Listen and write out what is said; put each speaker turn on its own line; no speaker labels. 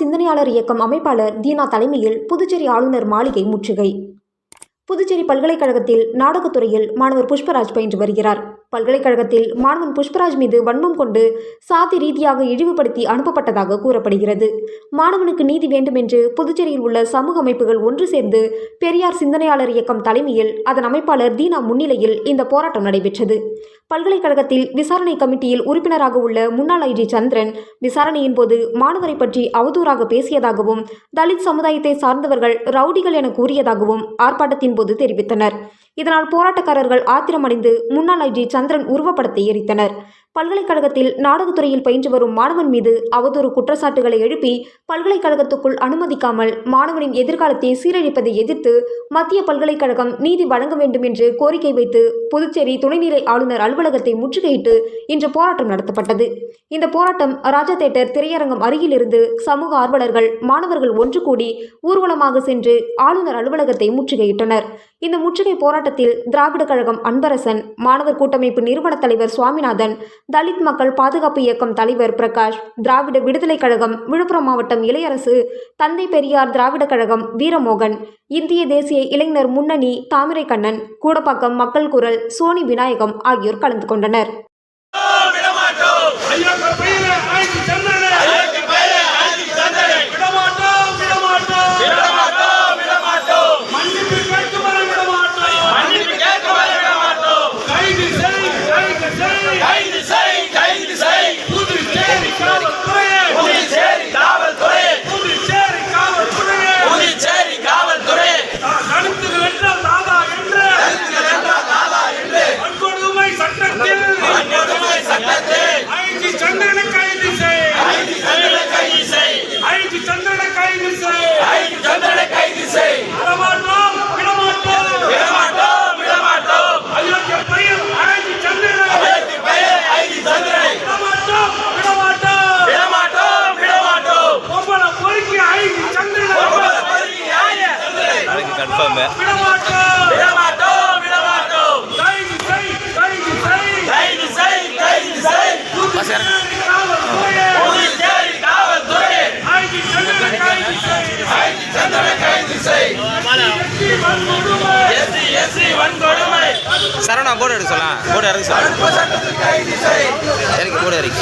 சிந்தனையாளர் இயக்கம் அமைப்பாளர் தீனா தலைமையில் புதுச்சேரி ஆளுநர் மாளிகை முற்றுகை. புதுச்சேரி பல்கலைக்கழகத்தில் நாடகத்துறையில் மாணவர் புஷ்பராஜ் பயின்று வருகிறார். பல்கலைக்கழகத்தில் மாணவன் புஷ்பராஜ் மீது வன்மம் கொண்டு சாதி ரீதியாக இழிவுபடுத்தி அனுப்பப்பட்டதாக கூறப்படுகிறது. மாணவனுக்கு நீதி வேண்டும் என்று புதுச்சேரியில் உள்ள சமூக அமைப்புகள் ஒன்று சேர்ந்து பெரியார் சிந்தனையாளர் இயக்கம் தலைமையில் அதன் அமைப்பாளர் தீனா முன்னிலையில் இந்த போராட்டம் நடைபெற்றது. பல்கலைக்கழகத்தில் விசாரணை கமிட்டியில் உறுப்பினராக உள்ள முன்னாள் ஐஜி சந்திரன் விசாரணையின் போது மாணவரை பற்றி அவதூறாக பேசியதாகவும் தலித் சமுதாயத்தை சார்ந்தவர்கள் ரவுடிகள் என கூறியதாகவும் ஆர்ப்பாட்டத்தின் போது தெரிவித்தனர். இதனால் போராட்டக்காரர்கள் ஆத்திரமடைந்து முன்னாள் ஐஜி சந்திரன் உருவப்படத்தை எரித்தனர். பல்கலைக்கழகத்தில் நாடகத்துறையில் பயின்று வரும் மாணவன் மீது அவதூறு குற்றச்சாட்டுகளை எழுப்பி பல்கலைக்கழகத்துக்குள் அனுமதிக்காமல் மாணவனின் எதிர்காலத்தை சீரழிப்பதை எதிர்த்து மத்திய பல்கலைக்கழகம் நீதி வழங்க வேண்டும் என்று கோரிக்கை வைத்து புதுச்சேரி துணைநிலை ஆளுநர் அலுவலகத்தை முற்றுகையிட்டு இன்று போராட்டம் நடத்தப்பட்டது. இந்த போராட்டம் ராஜா தியேட்டர் திரையரங்கம் அருகிலிருந்து சமூக ஆர்வலர்கள் மாணவர்கள் ஒன்று கூடி ஊர்வலமாக சென்று ஆளுநர் அலுவலகத்தை முற்றுகையிட்டனர். இந்த முற்றுகை போராட்டத்தில் திராவிட கழகம் அன்பரசன், மாணவர் கூட்டமைப்பு நிறுவன தலைவர் சுவாமிநாதன், தலித் மக்கள் பாதுகாப்பு இயக்கம் தலைவர் பிரகாஷ், திராவிட விடுதலை கழகம் விழுப்புரம் மாவட்டம் இளையரசு, தந்தை பெரியார் திராவிட கழகம் வீரமோகன், இந்திய தேசிய இளைஞர் முன்னணி தாமிரைக்கண்ணன், கூடப்பாக்கம் மக்கள் குரல் சோனி விநாயகம் ஆகியோர் கலந்து கொண்டனர்.
சரவணா போர்டு எடுக்க சொல்லலாம். போர்டு இறக்க சொல்லலாம். போர்டு இறக்கி